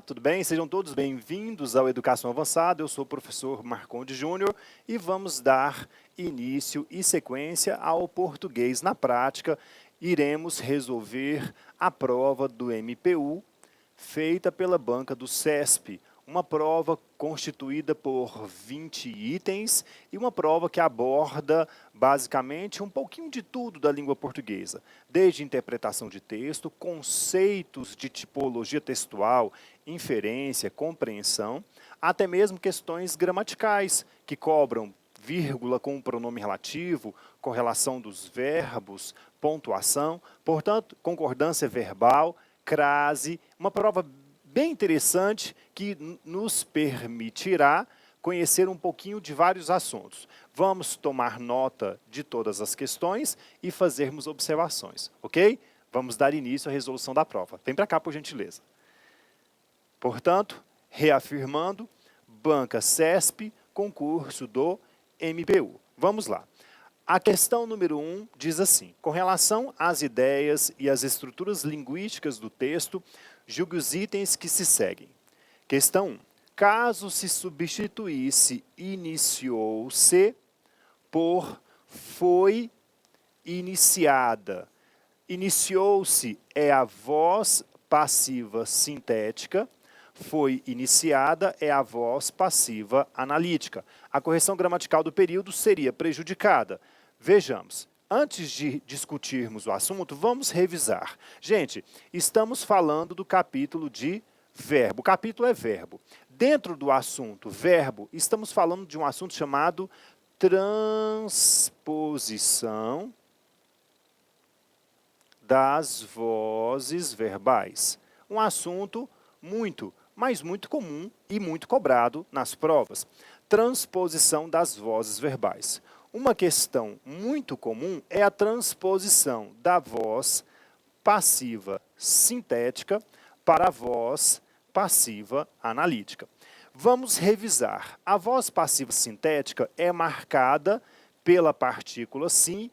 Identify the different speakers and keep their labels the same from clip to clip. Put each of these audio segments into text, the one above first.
Speaker 1: tudo bem? Sejam todos bem-vindos ao Educação Avançada. Eu sou o professor Marconde Júnior e vamos dar início e sequência ao português na prática. Iremos resolver a prova do MPU feita pela banca do CESP, uma prova constituída por 20 itens e uma prova que aborda basicamente um pouquinho de tudo da língua portuguesa, desde interpretação de texto, conceitos de tipologia textual, inferência, compreensão, até mesmo questões gramaticais que cobram vírgula com o pronome relativo, correlação dos verbos, pontuação, portanto, concordância verbal, crase, uma prova bem interessante que nos permitirá conhecer um pouquinho de vários assuntos. Vamos tomar nota de todas as questões e fazermos observações, ok? Vamos dar início à resolução da prova. Vem para cá, por gentileza. Portanto, reafirmando, banca CESP, concurso do MPU. Vamos lá. A questão número 1 diz assim: com relação às ideias e às estruturas linguísticas do texto, julgue os itens que se seguem. Questão 1. Caso se substituísse iniciou-se por foi iniciada. Iniciou-se é a voz passiva sintética, foi iniciada é a voz passiva analítica. A correção gramatical do período seria prejudicada. Vejamos. Antes de discutirmos o assunto, vamos revisar. Gente, estamos falando do capítulo de verbo. O capítulo é verbo. Dentro do assunto verbo, estamos falando de um assunto chamado transposição das vozes verbais. Um assunto muito, mas muito comum e muito cobrado nas provas. Transposição das vozes verbais. Uma questão muito comum é a transposição da voz passiva sintética para a voz passiva analítica. Vamos revisar. A voz passiva sintética é marcada pela partícula si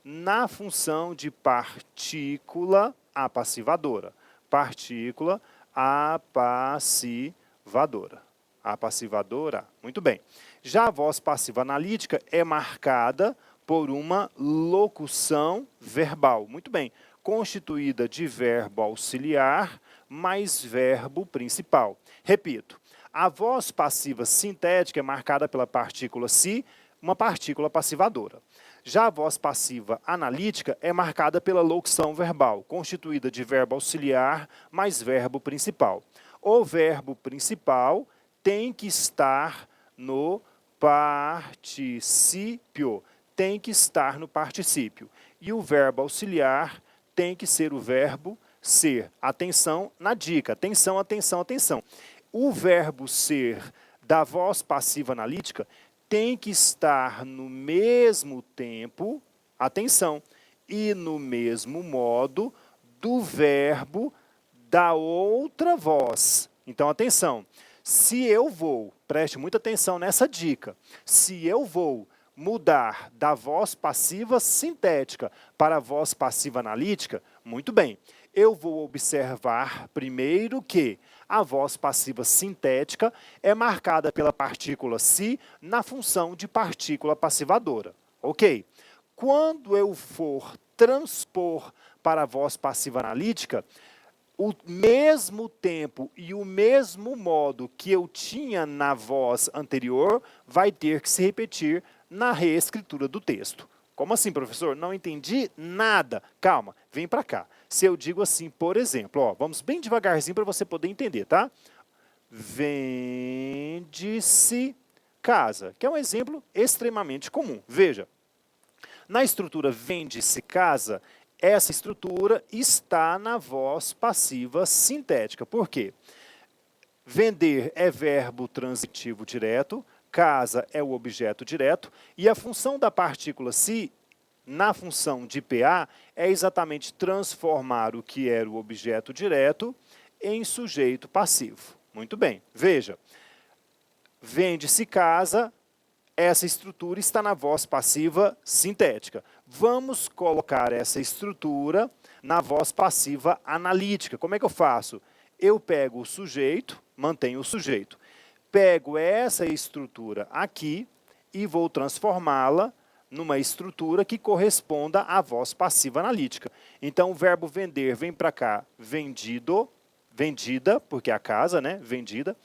Speaker 1: na função de partícula apassivadora. Partícula apassivadora. Apassivadora, muito bem. Já a voz passiva analítica é marcada por uma locução verbal, muito bem, constituída de verbo auxiliar mais verbo principal. Repito, a voz passiva sintética é marcada pela partícula si, uma partícula passivadora. Já a voz passiva analítica é marcada pela locução verbal, constituída de verbo auxiliar mais verbo principal. O verbo principal tem que estar no particípio. Tem que estar no particípio. E o verbo auxiliar tem que ser o verbo ser. Atenção na dica. Atenção, atenção, atenção. O verbo ser da voz passiva analítica tem que estar no mesmo tempo, atenção, e no mesmo modo do verbo da outra voz. Então, atenção. Se eu vou, preste muita atenção nessa dica, se eu vou mudar da voz passiva sintética para a voz passiva analítica, muito bem, eu vou observar primeiro que a voz passiva sintética é marcada pela partícula si na função de partícula passivadora, ok? Quando eu for transpor para a voz passiva analítica, o mesmo tempo e o mesmo modo que eu tinha na voz anterior vai ter que se repetir na reescritura do texto. Como assim, professor? Não entendi nada. Calma, vem para cá. Se eu digo assim, por exemplo, ó, vamos bem devagarzinho para você poder entender, tá? Vende-se casa, que é um exemplo extremamente comum. Veja, na estrutura vende-se casa, essa estrutura está na voz passiva sintética. Por quê? Vender é verbo transitivo direto, casa é o objeto direto, e a função da partícula si, na função de PA, é exatamente transformar o que era o objeto direto em sujeito passivo. Muito bem, veja, vende-se casa, essa estrutura está na voz passiva sintética. Vamos colocar essa estrutura na voz passiva analítica. Como é que eu faço? Eu pego o sujeito, mantenho o sujeito. Pego essa estrutura aqui e vou transformá-la numa estrutura que corresponda à voz passiva analítica. Então, o verbo vender vem para cá, vendido, vendida, porque é a casa, né? Vendida.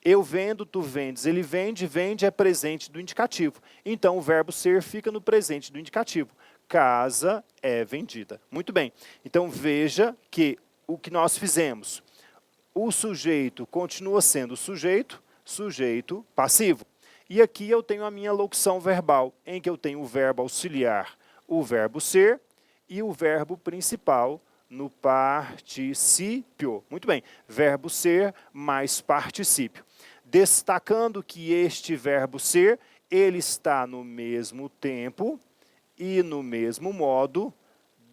Speaker 1: Eu vendo, tu vendes, ele vende, vende é presente do indicativo. Então, o verbo ser fica no presente do indicativo. Casa é vendida. Muito bem. Então, veja que o que nós fizemos, o sujeito continua sendo sujeito, sujeito passivo. E aqui eu tenho a minha locução verbal, em que eu tenho o verbo auxiliar, o verbo ser, e o verbo principal no particípio. Muito bem, verbo ser mais particípio. Destacando que este verbo ser, ele está no mesmo tempo e no mesmo modo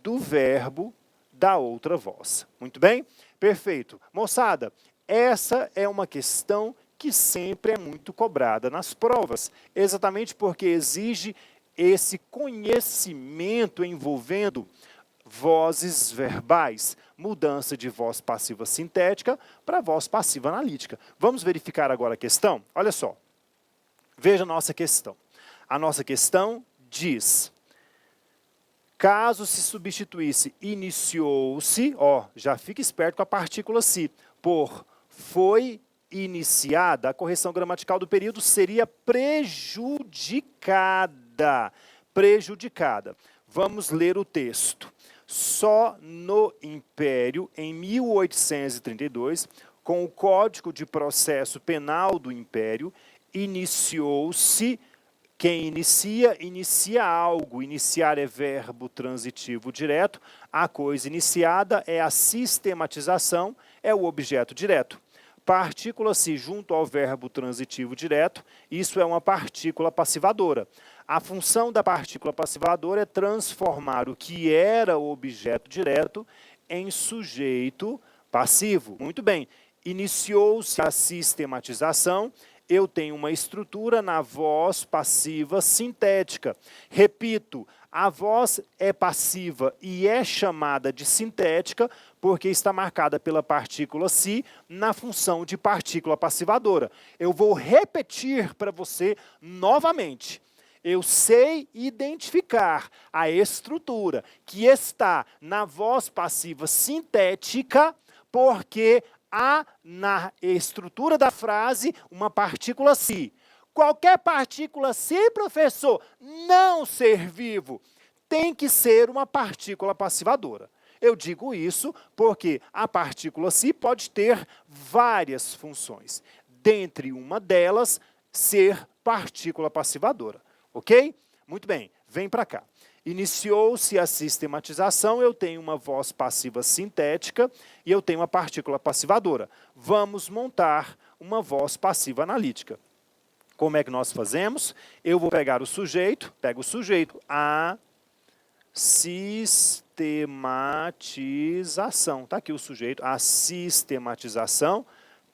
Speaker 1: do verbo da outra voz. Muito bem? Perfeito. Moçada, essa é uma questão que sempre é muito cobrada nas provas, exatamente porque exige esse conhecimento envolvendo vozes verbais, mudança de voz passiva sintética para voz passiva analítica. Vamos verificar agora a questão? Olha só, veja a nossa questão. A nossa questão diz, caso se substituísse iniciou-se, ó, já fica esperto com a partícula se, por foi iniciada, a correção gramatical do período seria prejudicada. Prejudicada. Vamos ler o texto. Só no Império, em 1832, com o Código de Processo Penal do Império, iniciou-se, quem inicia, inicia algo. Iniciar é verbo transitivo direto, a coisa iniciada é a sistematização, é o objeto direto. Partícula-se junto ao verbo transitivo direto, isso é uma partícula passivadora. A função da partícula passivadora é transformar o que era o objeto direto em sujeito passivo. Muito bem, iniciou-se a sistematização, eu tenho uma estrutura na voz passiva sintética. Repito, a voz é passiva e é chamada de sintética porque está marcada pela partícula si na função de partícula passivadora. Eu vou repetir para você novamente. Eu sei identificar a estrutura que está na voz passiva sintética porque há na estrutura da frase uma partícula si. Qualquer partícula si, professor, não ser vivo, tem que ser uma partícula passivadora. Eu digo isso porque a partícula si pode ter várias funções. Dentre uma delas, ser partícula passivadora. Ok? Muito bem, vem para cá. Iniciou-se a sistematização, eu tenho uma voz passiva sintética e eu tenho uma partícula passivadora. Vamos montar uma voz passiva analítica. Como é que nós fazemos? Eu vou pegar o sujeito, pego o sujeito, a sistematização. Está aqui o sujeito, a sistematização.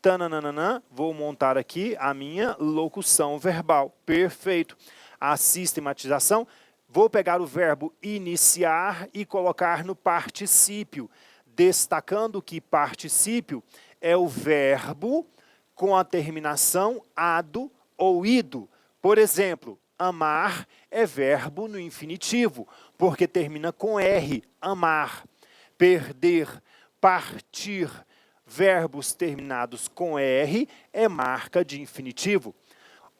Speaker 1: Tananana, vou montar aqui a minha locução verbal. Perfeito. A sistematização, vou pegar o verbo iniciar e colocar no particípio, destacando que particípio é o verbo com a terminação ado ou ido. Por exemplo, amar é verbo no infinitivo, porque termina com R, amar. Perder, partir, verbos terminados com R é marca de infinitivo.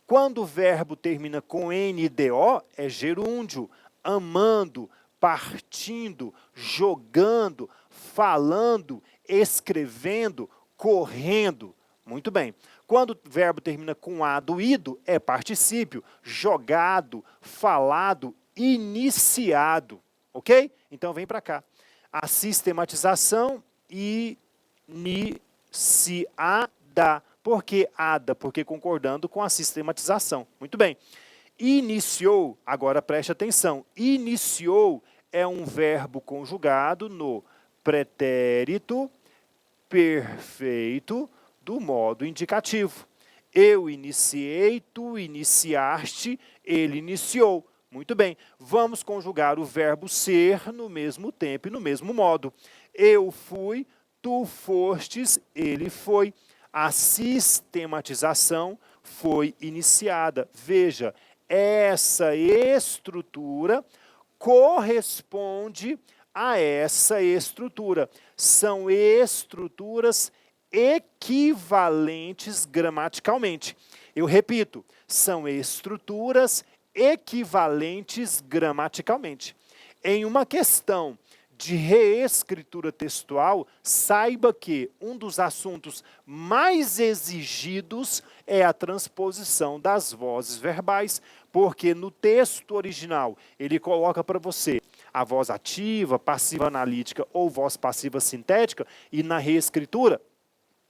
Speaker 1: Quando o verbo termina com NDO, é gerúndio, amando, partindo, jogando, falando, escrevendo, correndo. Muito bem. Quando o verbo termina com A do ido, é particípio, jogado, falado, iniciado. Ok? Então, vem para cá. A sistematização iniciada. Por que ada? Porque concordando com a sistematização. Muito bem. Iniciou, agora preste atenção, iniciou é um verbo conjugado no pretérito perfeito do modo indicativo. Eu iniciei, tu iniciaste, ele iniciou. Muito bem, vamos conjugar o verbo ser no mesmo tempo e no mesmo modo. Eu fui, Tu fostes, ele foi. A sistematização foi iniciada. Veja, essa estrutura corresponde a essa estrutura. São estruturas equivalentes gramaticalmente. Eu repito, são estruturas equivalentes gramaticalmente. Em uma questão de reescritura textual, saiba que um dos assuntos mais exigidos é a transposição das vozes verbais, porque no texto original ele coloca para você a voz ativa, passiva analítica ou voz passiva sintética, e na reescritura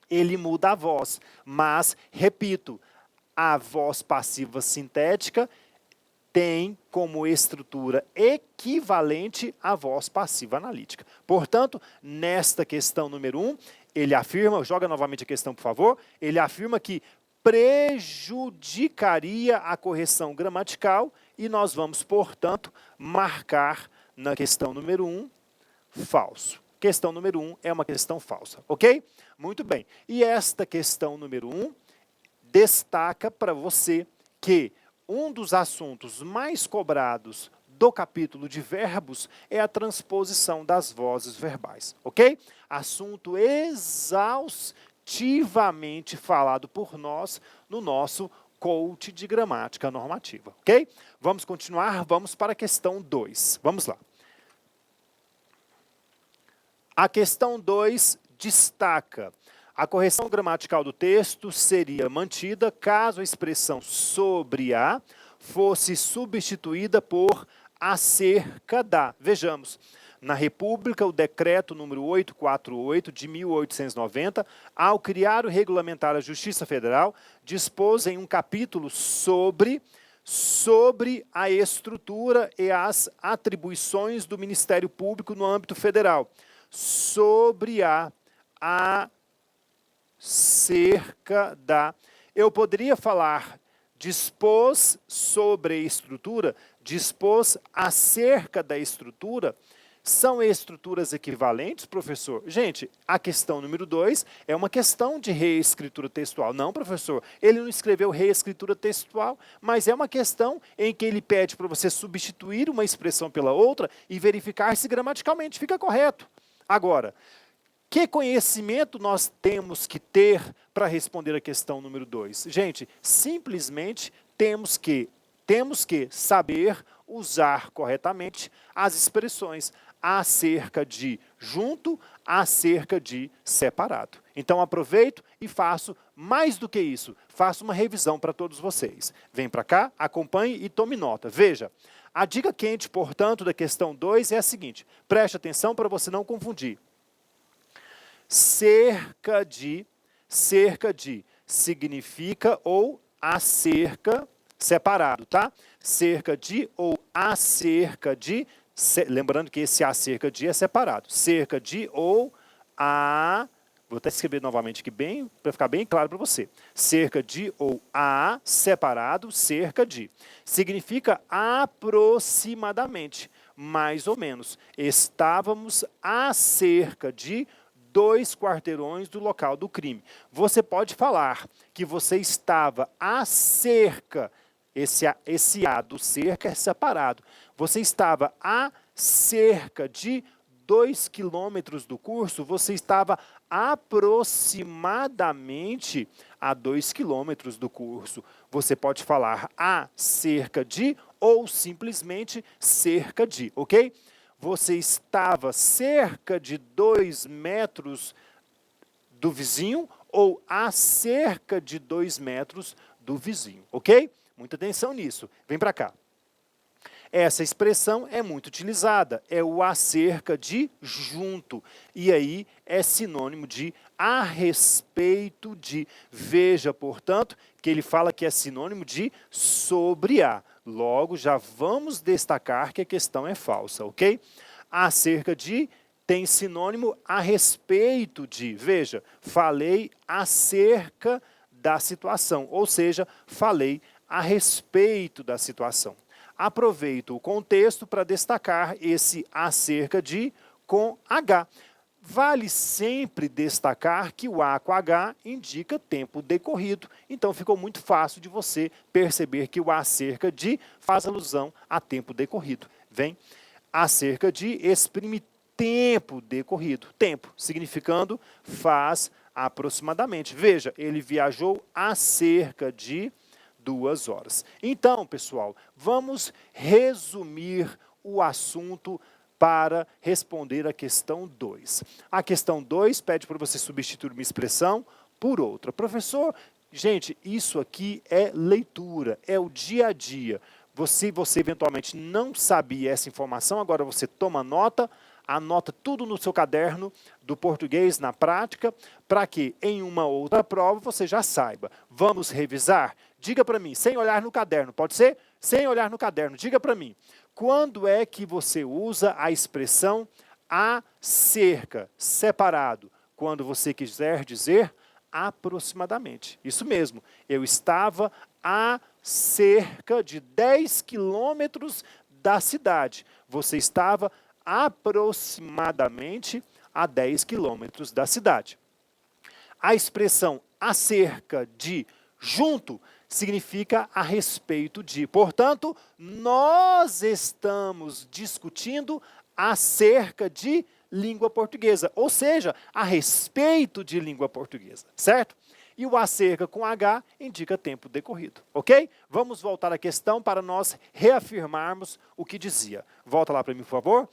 Speaker 1: ele muda a voz. Mas, repito, a voz passiva sintética tem como estrutura equivalente à voz passiva analítica. Portanto, nesta questão número 1, ele afirma, joga novamente a questão, por favor, ele afirma que prejudicaria a correção gramatical e nós vamos, portanto, marcar na questão número 1, falso. Questão número 1 é uma questão falsa, ok? Muito bem. E esta questão número 1 destaca para você que um dos assuntos mais cobrados do capítulo de verbos é a transposição das vozes verbais, ok? Assunto exaustivamente falado por nós no nosso coach de gramática normativa, ok? Vamos continuar, vamos para a questão 2. Vamos lá. A questão 2 destaca: a correção gramatical do texto seria mantida caso a expressão sobre a fosse substituída por acerca da. Vejamos, na República, o decreto número 848 de 1890, ao criar e regulamentar a Justiça Federal, dispôs em um capítulo sobre a estrutura e as atribuições do Ministério Público no âmbito federal, sobre a acerca da. Eu poderia falar dispôs sobre a estrutura, dispôs acerca da estrutura. São estruturas equivalentes, professor? Gente, a questão número 2 é uma questão de reescritura textual. Não, professor, ele não escreveu reescritura textual, mas é uma questão em que ele pede para você substituir uma expressão pela outra e verificar se gramaticalmente fica correto. Agora, que conhecimento nós temos que ter para responder a questão número 2? Gente, simplesmente temos que saber usar corretamente as expressões acerca de junto, acerca de separado. Então, aproveito e faço mais do que isso. Faço uma revisão para todos vocês. Vem para cá, acompanhe e tome nota. Veja, a dica quente, portanto, da questão 2 é a seguinte. Preste atenção para você não confundir. Cerca de significa ou acerca, separado, tá? Cerca de ou acerca de, lembrando que esse acerca de é separado. Cerca de ou a, vou até escrever novamente aqui bem, para ficar bem claro para você. Cerca de ou a, separado, cerca de. Significa aproximadamente, mais ou menos. Estávamos a cerca de 2 quarteirões do local do crime. Você pode falar que você estava a cerca, esse a do cerca é separado. Você estava a cerca de 2 quilômetros do curso, você estava aproximadamente a 2 quilômetros do curso. Você pode falar a cerca de ou simplesmente cerca de, ok? Você estava cerca de 2 metros do vizinho ou a cerca de 2 metros do vizinho, ok? Muita atenção nisso. Vem para cá. Essa expressão é muito utilizada, é o acerca de junto. E aí é sinônimo de a respeito de. Veja, portanto, que ele fala que é sinônimo de sobre a. Logo, já vamos destacar que a questão é falsa, ok? Acerca de tem sinônimo a respeito de. Veja, falei acerca da situação, ou seja, falei a respeito da situação. Aproveito o contexto para destacar esse acerca de com H. Vale sempre destacar que o A com H indica tempo decorrido. Então, ficou muito fácil de você perceber que o acerca de faz alusão a tempo decorrido. Vem, acerca de exprime tempo decorrido. Tempo, significando faz aproximadamente. Veja, ele viajou há cerca de 2 horas. Então, pessoal, vamos resumir o assunto para responder a questão 2. A questão 2 pede para você substituir uma expressão por outra. Professor, gente, isso aqui é leitura, é o dia a dia. Você eventualmente não sabia essa informação, agora você toma nota, anota tudo no seu caderno do português na prática, para que em uma outra prova você já saiba. Vamos revisar? Diga para mim, sem olhar no caderno, pode ser? Sem olhar no caderno, diga para mim. Quando é que você usa a expressão acerca, separado? Quando você quiser dizer aproximadamente. Isso mesmo, eu estava a cerca de 10 quilômetros da cidade. Você estava aproximadamente a 10 quilômetros da cidade. A expressão acerca de junto significa a respeito de. Portanto, nós estamos discutindo acerca de língua portuguesa, ou seja, a respeito de língua portuguesa, certo? E o acerca com H indica tempo decorrido, ok? Vamos voltar à questão para nós reafirmarmos o que dizia. Volta lá para mim, por favor.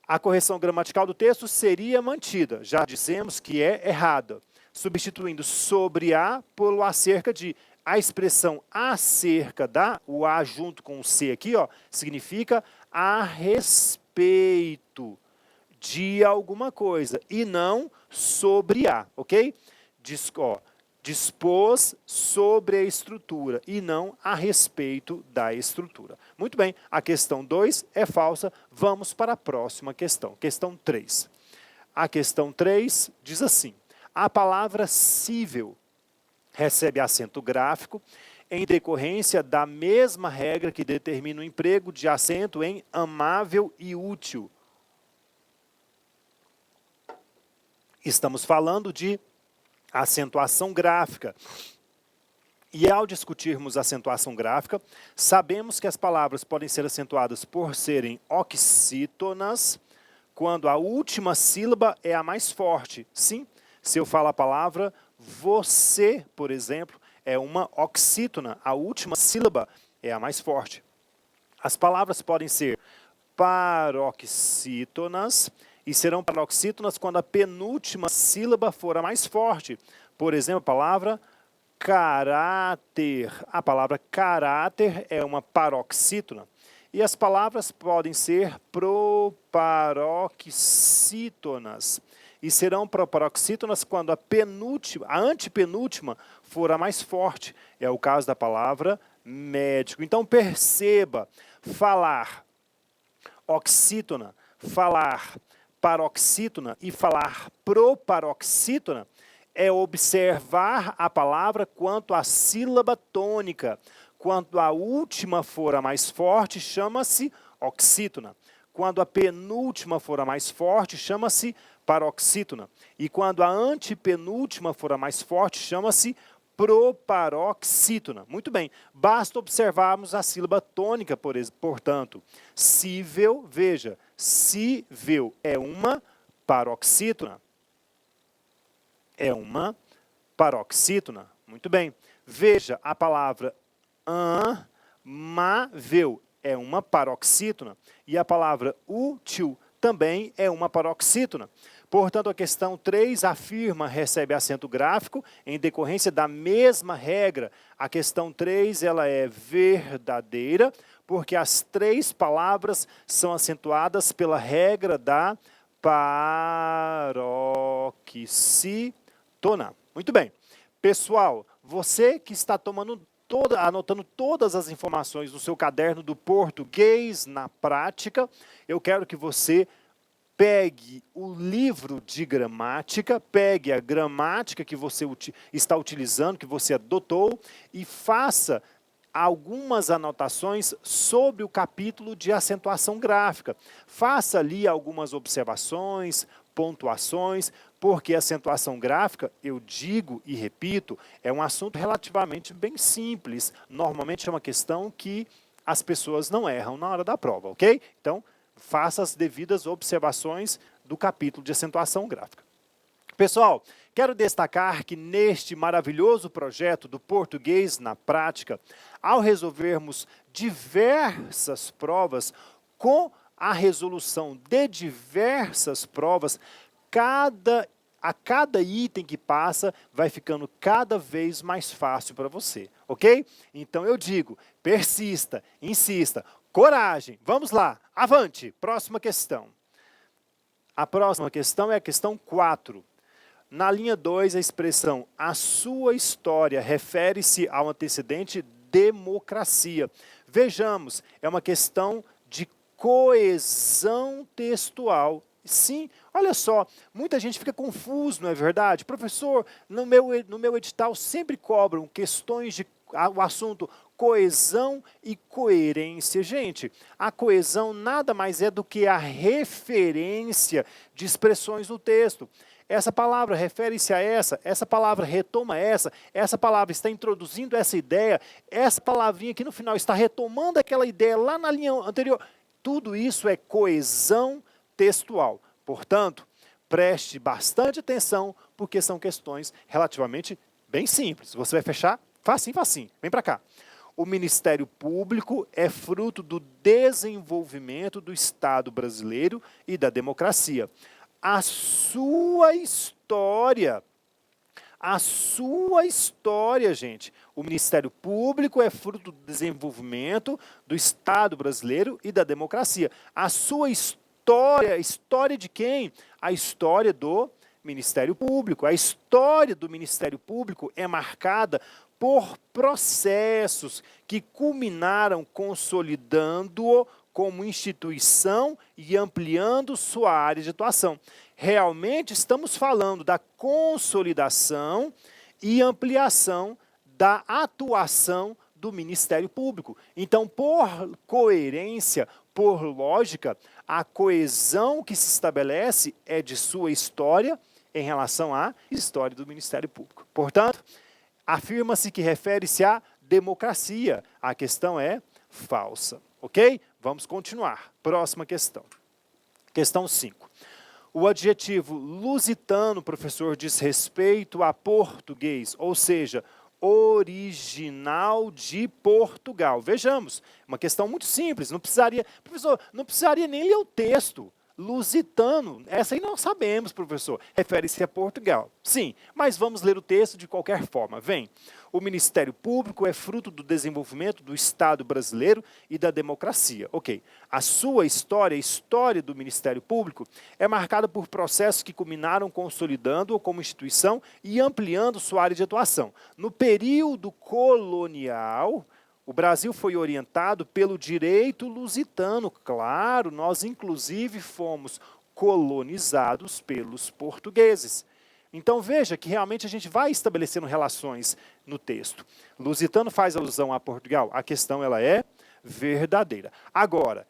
Speaker 1: A correção gramatical do texto seria mantida, já dissemos que é errada, substituindo sobre a pelo acerca de. A expressão acerca da, o A junto com o C aqui, ó, significa a respeito de alguma coisa e não sobre a, ok? Dispôs sobre a estrutura e não a respeito da estrutura. Muito bem, a questão 2 é falsa, vamos para a próxima questão. Questão 3. A questão 3 diz assim, a palavra cível recebe acento gráfico em decorrência da mesma regra que determina o emprego de acento em amável e útil. Estamos falando de acentuação gráfica. E ao discutirmos acentuação gráfica, sabemos que as palavras podem ser acentuadas por serem oxítonas, quando a última sílaba é a mais forte. Sim, se eu falo a palavra você, por exemplo, é uma oxítona, a última sílaba é a mais forte. As palavras podem ser paroxítonas e serão paroxítonas quando a penúltima sílaba for a mais forte. Por exemplo, a palavra caráter. A palavra caráter é uma paroxítona. E as palavras podem ser proparoxítonas. E serão proparoxítonas quando a antepenúltima for a mais forte. É o caso da palavra médico. Então perceba, falar oxítona, falar paroxítona e falar proparoxítona é observar a palavra quanto à sílaba tônica. Quando a última for a mais forte, chama-se oxítona. Quando a penúltima for a mais forte, chama-se paroxítona. E quando a antepenúltima for a mais forte, chama-se proparoxítona. Muito bem, basta observarmos a sílaba tônica, portanto. Cível, veja, cível é uma paroxítona. É uma paroxítona. Muito bem. Veja a palavra amável é uma paroxítona. E a palavra útil também é uma paroxítona. Portanto, a questão 3 afirma, recebe acento gráfico em decorrência da mesma regra. A questão 3 ela é verdadeira, porque as 3 palavras são acentuadas pela regra da paroxítona. Muito bem. Pessoal, você que está anotando todas as informações no seu caderno do português na prática, eu quero que você pegue o livro de gramática, pegue a gramática que você está utilizando, que você adotou, e faça algumas anotações sobre o capítulo de acentuação gráfica. Faça ali algumas observações, pontuações, porque a acentuação gráfica, eu digo e repito, é um assunto relativamente bem simples. Normalmente é uma questão que as pessoas não erram na hora da prova, ok? Então, faça as devidas observações do capítulo de acentuação gráfica. Pessoal, quero destacar que neste maravilhoso projeto do português na prática, ao resolvermos diversas provas, com a resolução de diversas provas, a cada item que passa vai ficando cada vez mais fácil para você, ok? Então eu digo, persista, insista, coragem, vamos lá, avante, próxima questão. A próxima questão é a questão 4. Na linha 2, a expressão a sua história refere-se ao antecedente democracia. Vejamos, é uma questão de coesão textual. Sim, olha só, muita gente fica confuso, não é verdade? Professor, no meu edital sempre cobram questões de o assunto coesão e coerência. Gente, a coesão nada mais é do que a referência de expressões no texto. Essa palavra refere-se a essa palavra retoma essa palavra está introduzindo essa ideia, essa palavrinha aqui no final está retomando aquela ideia lá na linha anterior. Tudo isso é coesão textual. Portanto, preste bastante atenção, porque são questões relativamente bem simples. Você vai fechar facinho, facinho. Vem para cá. O Ministério Público é fruto do desenvolvimento do Estado brasileiro e da democracia. A sua história, gente. O Ministério Público é fruto do desenvolvimento do Estado brasileiro e da democracia. A sua história de quem? A história do Ministério Público. A história do Ministério Público é marcada por processos que culminaram consolidando-o como instituição e ampliando sua área de atuação. Realmente estamos falando da consolidação e ampliação da atuação do Ministério Público. Então, por coerência, por lógica, a coesão que se estabelece é de sua história em relação à história do Ministério Público. Portanto, afirma-se que refere-se à democracia. A questão é falsa, ok? Vamos continuar. Próxima questão. Questão 5. O adjetivo lusitano, professor, diz respeito a português, ou seja, original de Portugal. Vejamos, uma questão muito simples, não precisaria, professor, não precisaria nem ler o texto. Lusitano, essa aí nós sabemos, professor, refere-se a Portugal. Sim, mas vamos ler o texto de qualquer forma. Vem, o Ministério Público é fruto do desenvolvimento do Estado brasileiro e da democracia. Ok, a sua história, a história do Ministério Público, é marcada por processos que culminaram consolidando-o como instituição e ampliando sua área de atuação. No período colonial, o Brasil foi orientado pelo direito lusitano. Claro, nós inclusive fomos colonizados pelos portugueses. Então veja que realmente a gente vai estabelecendo relações no texto. Lusitano faz alusão a Portugal. A questão ela é verdadeira. Agora,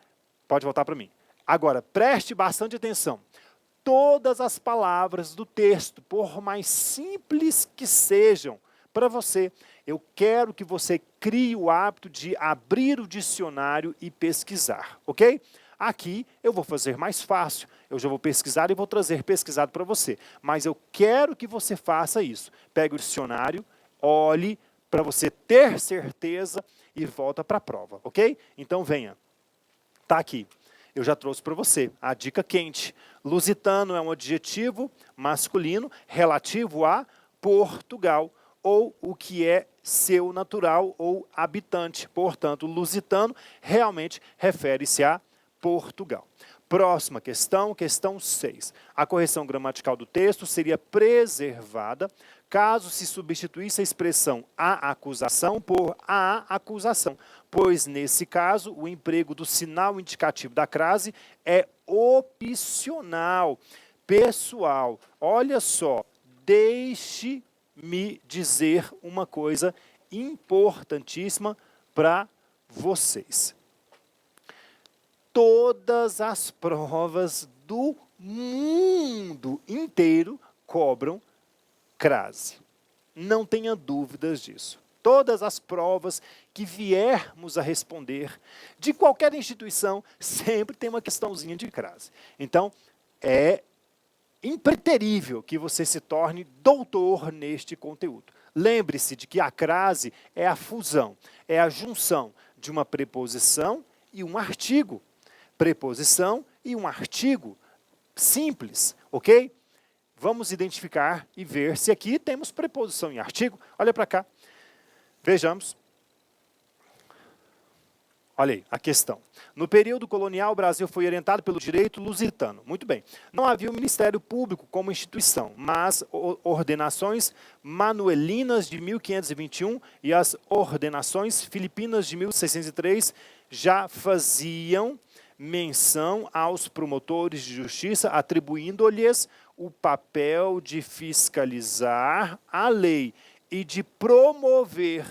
Speaker 1: pode voltar para mim. Agora, preste bastante atenção. Todas as palavras do texto, por mais simples que sejam, para você, eu quero que você crie o hábito de abrir o dicionário e pesquisar, ok? Aqui eu vou fazer mais fácil, eu já vou pesquisar e vou trazer pesquisado para você. Mas eu quero que você faça isso. Pegue o dicionário, olhe para você ter certeza e volta para a prova, ok? Então venha, está aqui. Eu já trouxe para você a dica quente. Lusitano é um adjetivo masculino relativo a Portugal, ou o que é seu natural ou habitante. Portanto, lusitano realmente refere-se a Portugal. Próxima questão, questão 6. A correção gramatical do texto seria preservada caso se substituísse a expressão a acusação por a acusação, pois nesse caso o emprego do sinal indicativo da crase é opcional. Pessoal, olha só, deixe-me dizer uma coisa importantíssima para vocês. Todas as provas do mundo inteiro cobram crase. Não tenha dúvidas disso. Todas as provas que viermos a responder de qualquer instituição, sempre tem uma questãozinha de crase. Então, é impreterível que você se torne doutor neste conteúdo. Lembre-se de que a crase é a fusão, é a junção de uma preposição e um artigo. Preposição e um artigo simples, ok? Vamos identificar e ver se aqui temos preposição e artigo. Olha para cá. Vejamos. Olha aí, a questão. No período colonial, o Brasil foi orientado pelo direito lusitano. Muito bem. Não havia o Ministério Público como instituição, mas ordenações manuelinas de 1521 e as ordenações filipinas de 1603 já faziam menção aos promotores de justiça, atribuindo-lhes o papel de fiscalizar a lei e de promover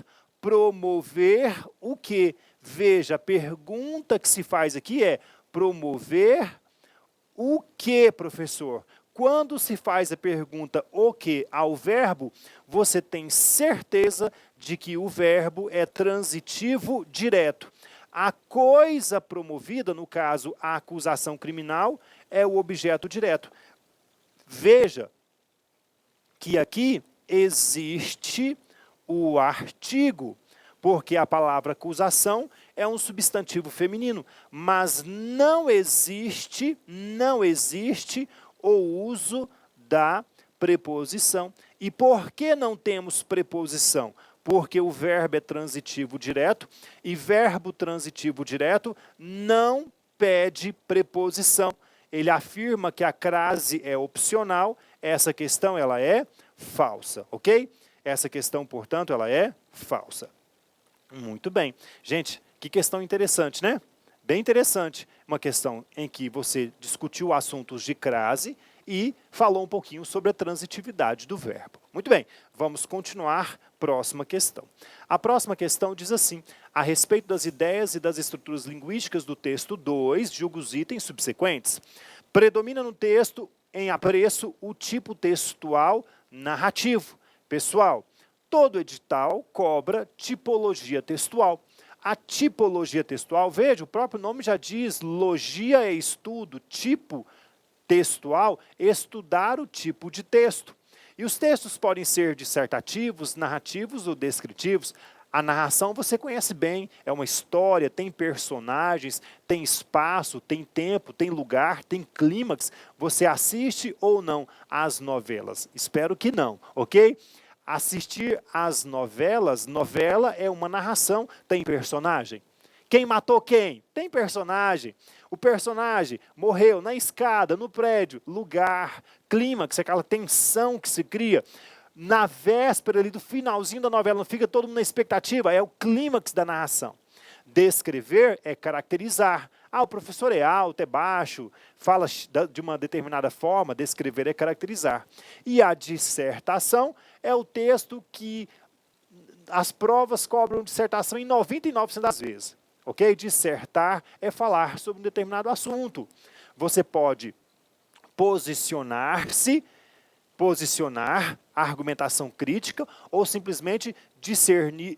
Speaker 1: o quê? Veja, a pergunta que se faz aqui é promover o que, professor? Quando se faz a pergunta o que ao verbo, você tem certeza de que o verbo é transitivo direto. A coisa promovida, no caso a acusação criminal, é o objeto direto. Veja que aqui existe o artigo, porque a palavra acusação é um substantivo feminino, mas não existe o uso da preposição. E por que não temos preposição? Porque o verbo é transitivo direto, e verbo transitivo direto não pede preposição. Ele afirma que a crase é opcional, essa questão ela é falsa, ok? Essa questão, portanto, ela é falsa. Muito bem. Gente, que questão interessante, né? Bem interessante. Uma questão em que você discutiu assuntos de crase e falou um pouquinho sobre a transitividade do verbo. Muito bem, vamos continuar. Próxima questão. A próxima questão diz assim: a respeito das ideias e das estruturas linguísticas do texto 2, julga os itens subsequentes. Predomina no texto, em apreço, o tipo textual narrativo. Pessoal, todo edital cobra tipologia textual. A tipologia textual, veja, o próprio nome já diz, logia é estudo, tipo textual, estudar o tipo de texto. E os textos podem ser dissertativos, narrativos ou descritivos. A narração você conhece bem, é uma história, tem personagens, tem espaço, tem tempo, tem lugar, tem clímax. Você assiste ou não às novelas? Espero que não, ok? Assistir às novelas, novela é uma narração, tem personagem. Quem matou quem? Tem personagem. O personagem morreu na escada, no prédio, lugar, clímax, aquela tensão que se cria. Na véspera ali do finalzinho da novela, não fica todo mundo na expectativa, é o clímax da narração. Descrever é caracterizar. Ah, o professor é alto, é baixo, fala de uma determinada forma, descrever é caracterizar. E a dissertação é o texto que as provas cobram dissertação em 99% das vezes. Ok? Dissertar é falar sobre um determinado assunto. Você pode posicionar argumentação crítica ou simplesmente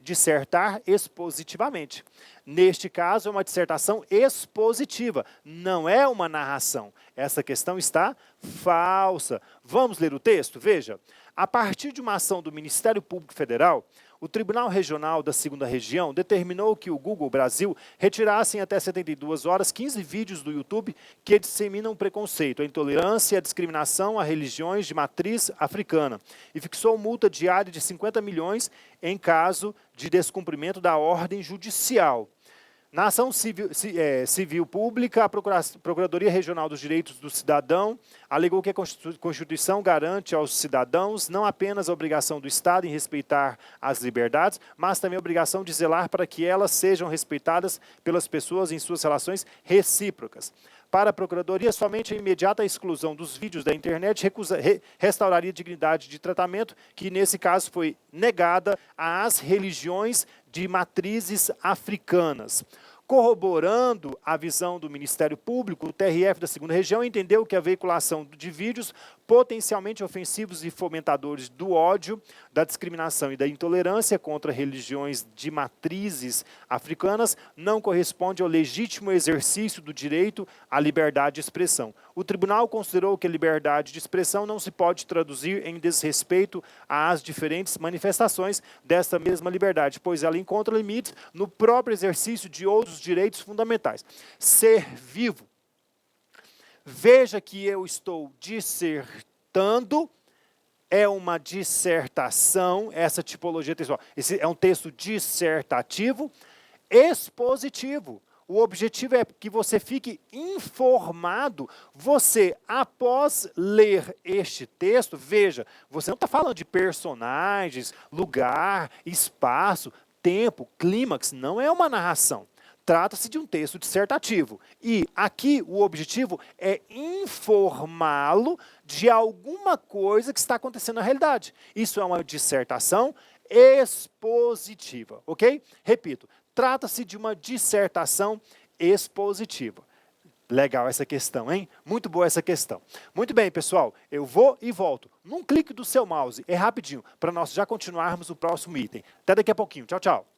Speaker 1: dissertar expositivamente. Neste caso, é uma dissertação expositiva, não é uma narração. Essa questão está falsa. Vamos ler o texto? Veja. A partir de uma ação do Ministério Público Federal, o Tribunal Regional da 2ª Região determinou que o Google Brasil retirasse em até 72 horas 15 vídeos do YouTube que disseminam preconceito, a intolerância e a discriminação a religiões de matriz africana e fixou multa diária de 50 milhões em caso de descumprimento da ordem judicial. Na ação civil pública, a Procuradoria Regional dos Direitos do Cidadão alegou que a Constituição garante aos cidadãos não apenas a obrigação do Estado em respeitar as liberdades, mas também a obrigação de zelar para que elas sejam respeitadas pelas pessoas em suas relações recíprocas. Para a Procuradoria, somente a imediata exclusão dos vídeos da internet restauraria a dignidade de tratamento, que nesse caso foi negada às religiões de matrizes africanas. Corroborando a visão do Ministério Público, o TRF da 2ª Região entendeu que a veiculação de vídeos potencialmente ofensivos e fomentadores do ódio, da discriminação e da intolerância contra religiões de matrizes africanas não corresponde ao legítimo exercício do direito à liberdade de expressão. O tribunal considerou que a liberdade de expressão não se pode traduzir em desrespeito às diferentes manifestações desta mesma liberdade, pois ela encontra limites no próprio exercício de outros direitos fundamentais. Ser vivo. Veja que eu estou dissertando, é uma dissertação, essa tipologia textual. Esse é um texto dissertativo, expositivo. O objetivo é que você fique informado. Você, após ler este texto, veja, você não está falando de personagens, lugar, espaço, tempo, clímax, não é uma narração. Trata-se de um texto dissertativo. E aqui o objetivo é informá-lo de alguma coisa que está acontecendo na realidade. Isso é uma dissertação expositiva, ok? Repito, trata-se de uma dissertação expositiva. Legal essa questão, hein? Muito boa essa questão. Muito bem, pessoal, eu vou e volto. Num clique do seu mouse, é rapidinho, para nós já continuarmos o próximo item. Até daqui a pouquinho. Tchau, tchau.